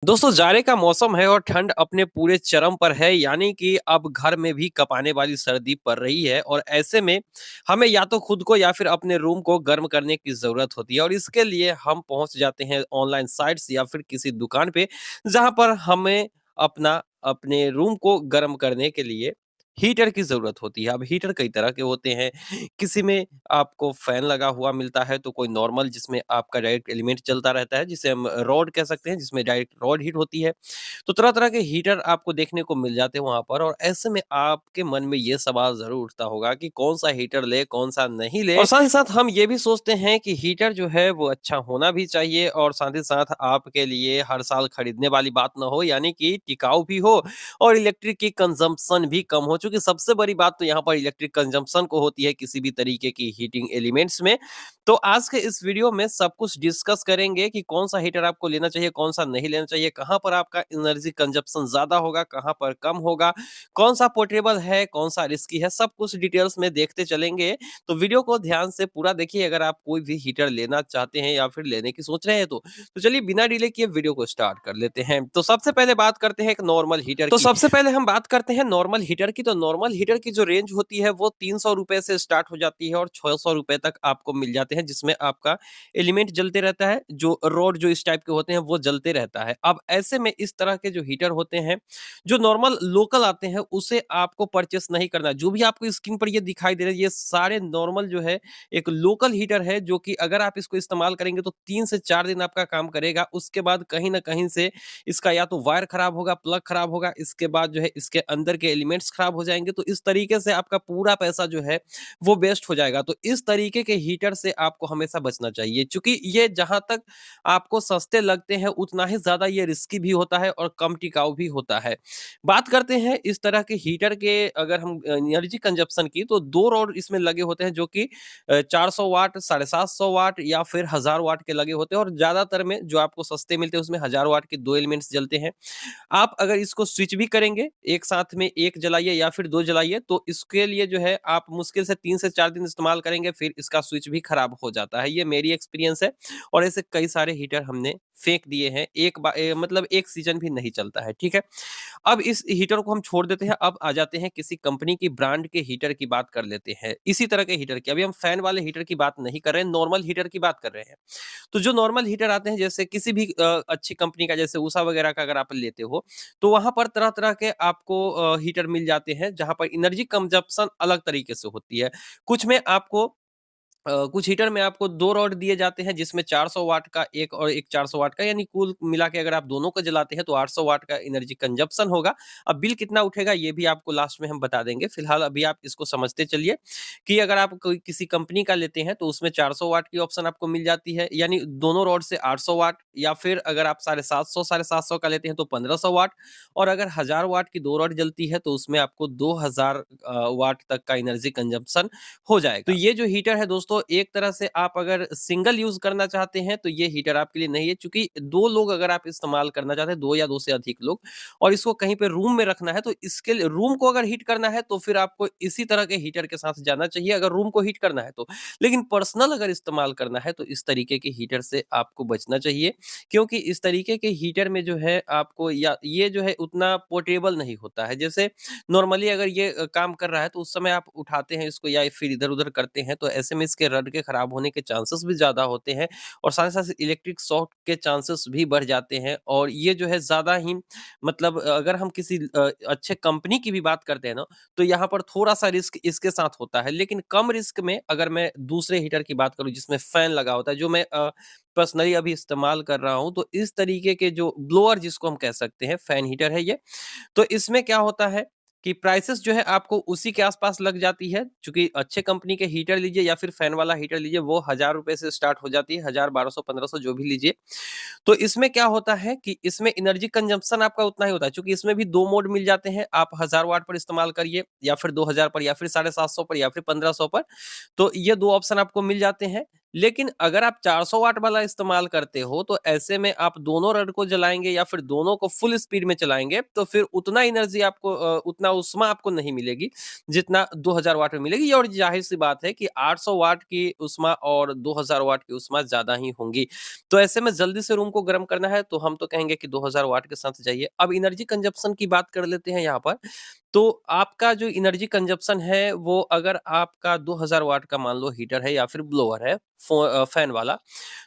दोस्तों जाड़े का मौसम है और ठंड अपने पूरे चरम पर है यानी कि अब घर में भी कपाने वाली सर्दी पड़ रही है और ऐसे में हमें या तो खुद को या फिर अपने रूम को गर्म करने की ज़रूरत होती है और इसके लिए हम पहुंच जाते हैं ऑनलाइन साइट्स या फिर किसी दुकान पे जहां पर हमें अपने रूम को गर्म करने के लिए हीटर की ज़रूरत होती है। अब हीटर कई तरह के होते हैं, किसी में आपको फ़ैन लगा हुआ मिलता है, तो कोई नॉर्मल जिसमें आपका डायरेक्ट एलिमेंट चलता रहता है, जिसे हम रॉड कह सकते हैं, जिसमें डायरेक्ट रॉड हीट होती है। तो तरह-तरह के हीटर आपको देखने को मिल जाते हैं वहाँ पर और ऐसे में आपके मन में ये सवाल ज़रूर उठता होगा कि कौन-सा हीटर लें, कौन-सा नहीं लें और साथ ही साथ हम ये भी सोचते हैं कि हीटर जो है वो अच्छा होना भी चाहिए और साथ ही साथ आपके लिए हर साल खरीदने वाली बात ना हो, यानी कि टिकाऊ भी हो और इलेक्ट्रिक की कंजम्पशन भी कम हो। चूँकि सबसे बड़ी बात तो यहाँ पर इलेक्ट्रिक कंजम्पशन को होती है किसी भी तरीके की हीटिंग एलिमेंट्स में। तो आज के इस वीडियो में सब कुछ डिस्कस करेंगे कि कौन-सा हीटर आपको लेना चाहिए, कौन-सा नहीं लेना चाहिए, कहाँ पर आपका एनर्जी कंजम्पशन ज़्यादा होगा, कहाँ पर कम होगा, कौन-सा पोर्टेबल है, कौन-सा रिस्की है, सब कुछ डिटेल्स में देखते चलेंगे। तो वीडियो को ध्यान से पूरा देखिए अगर आप कोई भी हीटर लेना चाहते हैं या फिर लेने की सोच रहे हैं तो। तो चलिए बिना डिले किए वीडियो को स्टार्ट कर लेते हैं। तो सबसे पहले बात करते हैं एक नॉर्मल हीटर की। सबसे पहले हम बात करते हैं नॉर्मल हीटर की। तो नॉर्मल हीटर की जो रेंज होती है वो ₹300 से स्टार्ट हो जाती है और ₹600 तक आपको मिल जाते हैं, जिसमें आपका एलिमेंट जलते रहता है, जो रॉड जो इस टाइप के होते हैं वो जलते रहता है। अब ऐसे में इस तरह के जो हीटर होते हैं, जो नॉर्मल लोकल आते हैं उसे आपको परचेस नहीं करना है। जो भी आपको स्क्रीन पर ये दिखाई दे रहे हैं ये सारे नॉर्मल जो है एक लोकल हीटर है, जो कि अगर आप इसको इस्तेमाल करेंगे तो 3 से 4 दिन आपका काम करेगा। उसके बाद कहीं न कहीं से इसका या तो वायर खराब होगा, प्लग खराब होगा, इसके बाद जो है इसके अंदर के एलिमेंट्स खराब हो जाएँगे, तो इस तरीके से आपका पूरा पैसा जो है वो वेस्ट हो जाएगा। तो इस तरीके के हीटर से आपको हमेशा बचना चाहिए, चूँकि ये जहाँ तक आपको सस्ते लगते हैं उतना ही ज़्यादा ये रिस्की भी होता है और कम टिकाऊ भी होता है। बात करते हैं इस तरह के हीटर के, अगर हम एनर्जी कंजप्शन की, तो 2 रॉड इसमें लगे होते हैं जो कि 400 वाट, 750 वाट या फिर 1000 वाट के लगे होते हैं और ज़्यादातर में जो आपको सस्ते मिलते हैं उसमें 1000 वाट के 2 एलिमेंट्स जलते हैं। आप अगर इसको स्विच भी करेंगे, एक साथ में 1 जलाइए या फिर 2 जलाइए, तो इसके लिए जो है आप मुश्किल से 3 से 4 दिन इस्तेमाल करेंगे, फिर इसका स्विच भी खराब हो जाता है। ये मेरी एक्सपीरियंस है और ऐसे कई सारे हीटर हमने फेंक दिए हैं। मतलब 1 सीज़न भी नहीं चलता है, ठीक है? अब इस हीटर को हम छोड़ देते हैं, अब आ जाते हैं किसी कंपनी की ब्रांड के हीटर की बात कर लेते हैं। इसी तरह के हीटर की, अभी हम फैन वाले हीटर की बात नहीं कर रहे हैं, नॉर्मल हीटर की बात कर रहे हैं। तो जो नॉर्मल हीटर आते हैं जैसे किसी भी अच्छी कंपनी का, जैसे उषा वगैरह का अगर आप लेते हो, तो वहाँ पर तरह-तरह के आपको हीटर मिल जाते हैं, जहाँ पर एनर्जी कंजप्शन अलग तरीके से होती है। कुछ में आपको कुछ हीटर में आपको 2 रॉड दिए जाते हैं, जिसमें 400 वाट का एक और एक 400 वाट का, यानी कुल मिला के अगर आप दोनों को जलाते हैं तो 800 वाट का एनर्जी कंजप्शन होगा। अब बिल कितना उठेगा ये भी आपको लास्ट में हम बता देंगे। फिलहाल अभी आप इसको समझते चलिए कि अगर आप कोई किसी कंपनी का लेते हैं तो उसमें 400 वाट की ऑप्शन आपको मिल जाती है, यानी दोनों रॉड से 800 वाट, या फिर अगर आप 750 का लेते हैं तो 1500 वाट, और अगर 1000 वाट की 2 रॉड जलती है तो उसमें आपको 2000 वाट तक का एनर्जी कंजप्शन हो जाएगा। तो ये जो हीटर है दोस्तों, एक तरह से आप अगर सिंगल यूज़ करना चाहते हैं तो ये हीटर आपके लिए नहीं है, चूँकि 2 लोग अगर आप इस्तेमाल करना चाहते हैं, 2 या 2 से अधिक लोग, और इसको कहीं पे रूम में रखना है, तो इसके लिए रूम को अगर हीट करना है तो फिर आपको इसी तरह के हीटर के साथ जाना चाहिए, अगर रूम को हीट करना है तो। लेकिन पर्सनल अगर इस्तेमाल करना है तो इस तरीके के हीटर से आपको बचना चाहिए, क्योंकि इस तरीके के हीटर में जो है आपको, या ये जो है उतना पोर्टेबल नहीं होता है। जैसे नॉर्मली अगर ये काम कर रहा है तो उस समय आप उठाते हैं इसको या फिर इधर-उधर करते हैं, तो ऐसे में इसके रड के खराब होने के चांसेस भी ज़्यादा होते हैं और साथ ही साथ इलेक्ट्रिक शॉक के चांसेस भी बढ़ जाते हैं, और ये जो है ज़्यादा ही, मतलब अगर हम किसी अच्छे कंपनी की भी बात करते हैं ना, तो यहाँ पर थोड़ा-सा रिस्क इसके साथ होता है। लेकिन कम रिस्क में अगर मैं दूसरे हीटर की बात करूँ जिसमें फैन लगा होता है, जो मैं पर्सनली अभी इस्तेमाल कर रहा हूँ, तो इस तरीके के जो ब्लोअर जिसको हम कह सकते हैं, फैन हीटर है ये। तो इसमें क्या होता है कि प्राइसेस जो है आपको उसी के आस-पास लग जाती है, चूँकि अच्छे कंपनी के हीटर लीजिए या फिर फैन वाला हीटर लीजिए, वो ₹1000 से स्टार्ट हो जाती है, 1000, 1200, 1500 जो भी लीजिए। तो इसमें क्या होता है कि इसमें एनर्जी कंजम्पशन आपका उतना ही होता है, चूँकि इसमें भी 2 मोड मिल जाते हैं, आप 1000 वाट पर इस्तेमाल करिए या फिर 2000 पर या फिर 750 पर या फिर 1500 पर। तो ये 2 ऑप्शन आपको मिल जाते हैं। लेकिन अगर आप 400 वाट वाला इस्तेमाल करते हो, तो ऐसे में आप दोनों रड को जलाएँगे या फिर दोनों को फुल स्पीड में चलाएँगे, तो फिर उतना एनर्जी आपको उतना ऊष्मा आपको नहीं मिलेगी, जितना 2000 वाट में मिलेगी और ज़ाहिर-सी बात है कि 800 वाट की ऊष्मा और 2000 वाट की ऊष्मा ज़्यादा ही होंगी। तो ऐसे में जल्दी से रूम को गर्म करना है, तो हम तो कहेंगे कि 2000 वाट के साथ जाइए। अब एनर्जी कंज़म्पशन की बात कर लेते हैं यहाँ पर। तो आपका जो एनर्जी कंज़म्पशन है, वो अगर आपका 2000 वाट का मान लो हीटर है या फिर ब्लोअर है, फैन वाला,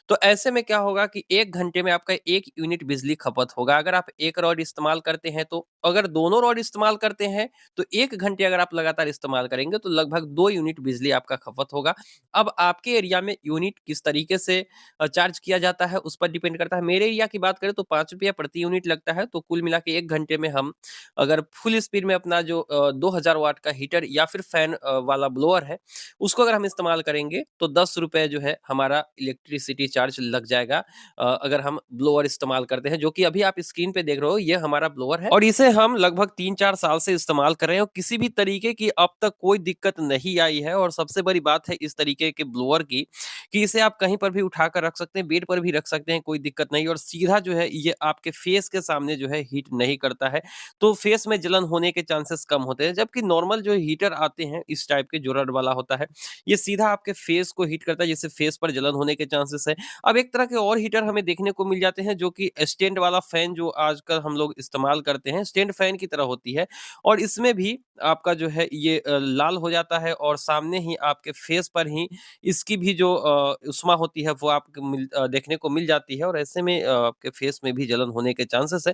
तो ऐसे में क्या होगा कि 1 घंटे में आपका 1 यूनिट बिजली खपत होगा। अगर आप 1 रॉड इस्तेमाल करते हैं तो अगर दोनों रॉड इस्तेमाल करते हैं, तो 1 घंटे अगर आप लगातार इस्तेमाल करेंगे तो लगभग 2 यूनिट बिजली आपका खपत होगा। अब आपके एरिया में यूनिट किस तरीके से चार्ज किया जाता है, उस पर डिपेंड करता है। मेरे एरिया की बात करें तो ₹5 प्रति यूनिट लगता है, तो कुल मिला के 1 घंटे में हम अगर फुल स्पीड में अपना जो 2000 वाट का हीटर या फिर फैन वाला ब्लोअर है, उसको अगर हम इस्तेमाल करेंगे तो ₹10 जो है हमारा इलेक्ट्रिसिटी चार्ज लग जाएगा अगर हम ब्लोअर इस्तेमाल करते हैं, जो कि अभी आप स्क्रीन पे देख रहे हो, ये हमारा ब्लोअर है और इसे हम लगभग 3-4 साल से इस्तेमाल कर रहे हैं और किसी भी तरीके की अब तक कोई दिक्कत नहीं आई है और सबसे बड़ी बात है इस तरीके के ब्लोअर की कि इसे आप कहीं पर भी उठाकर रख सकते हैं, बेड पर भी रख सकते हैं, कोई दिक्कत नहीं और सीधा जो है ये आपके फेस के सामने जो है हीट नहीं करता है। तो फेस में जलन होने के चांसेस कम होते हैं, जबकि नॉर्मल जो हीटर आते हैं इस टाइप के जो रड वाला होता है, ये सीधा आपके फेस को हीट करता है जिससे फेस पर जलन होने के चांसेस है। अब एक तरह के और हीटर हमें देखने को मिल जाते हैं जो कि स्टैंड वाला फैन जो आजकल हम लोग इस्तेमाल करते हैं, स्टैंड फैन की तरह होती है और इसमें भी आपका जो है ये लाल हो जाता है और सामने ही आपके फेस पर ही इसकी भी जो ऊष्मा होती है वो आपको देखने को मिल जाती है और ऐसे में आपके फेस में भी जलन होने के चांसेस है।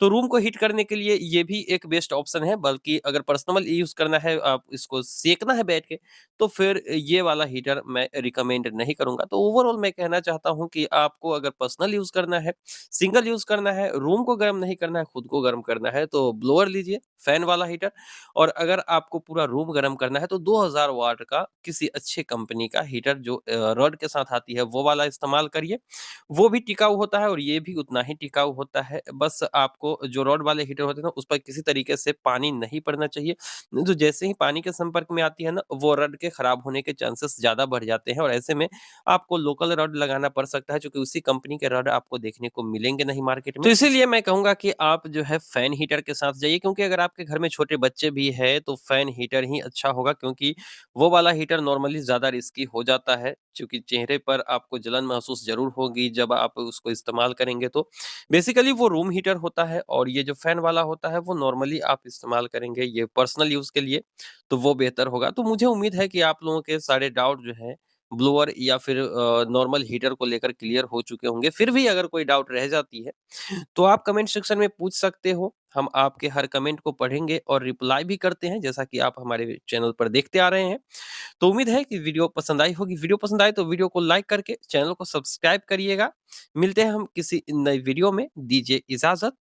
तो रूम को हीट करने के लिए ये भी एक बेस्ट ऑप्शन है, बल्कि अगर पर्सनल यूज़ करना है, आप इसको सेकना है बैठ के, तो फिर ये वाला हीटर मैं रिकमेंड नहीं करूँगा। तो ओवरऑल मैं कहना चाहता हूँ कि आपको अगर पर्सनल यूज़ करना है, सिंगल यूज़ करना है, रूम को गर्म नहीं करना है, खुद को गर्म करना है, तो ब्लोअर लीजिए, फैन वाला हीटर और अगर आपको पूरा रूम गर्म करना है, तो 2000 वाट का किसी अच्छे कंपनी का हीटर जो रॉड के साथ आती है, वो वाला इस्तेमाल करिए। वो भी टिकाऊ होता है और ये भी उतना ही टिकाऊ होता है। बस आपको जो रॉड वाले हीटर होते हैं ना, उस पर किसी तरीके से पानी नहीं पड़ना चाहिए। नहीं तो जैसे ही पानी के संपर्क में आती है ना, वो रॉड के खराब होने के चांसेस ज़्यादा बढ़ जाते हैं और ऐसे में आपको लोकल रॉड लगाना पड़ सकता है, क्योंकि उसी कंपनी के रॉड आपको देखने को मिलेंगे नहीं मार्केट में। तो इसीलिए मैं कहूँगा कि आप जो है फैन हीटर के साथ जाइए, क्योंकि अगर आपके घर में छोटे बच्चे भी हैं, तो फैन हीटर ही अच्छा होगा, क्योंकि वो वाला हीटर नॉर्मली ज़्यादा रिस्की हो जाता है, क्योंकि चेहरे पर आपको जलन महसूस ज़रूर होगी जब आप उसको इस्तेमाल करेंगे तो। बेसिकली वो रूम हीटर होता है और ये जो फैन वाला होता है वो नॉर्मली आप इस्तेमाल करेंगे ये पर्सनल यूज़ के लिए, तो वो बेहतर होगा। तो मुझे उम्मीद है कि आप लोगों के सारे डाउट जो हैं ब्लोअर या फिर नॉर्मल हीटर को लेकर क्लियर हो चुके होंगे। फिर भी अगर कोई डाउट रह जाती है, तो आप कमेंट सेक्शन में पूछ सकते हो। हम आपके हर कमेंट को पढ़ेंगे और रिप्लाई भी करते हैं, जैसा कि आप हमारे चैनल पर देखते आ रहे हैं। तो उम्मीद है कि वीडियो पसंद आई होगी। वीडियो पसंद आए तो वीडियो को लाइक करके चैनल को सब्सक्राइब करिएगा। मिलते हैं हम किसी नई वीडियो में। दीजिए इजाज़त।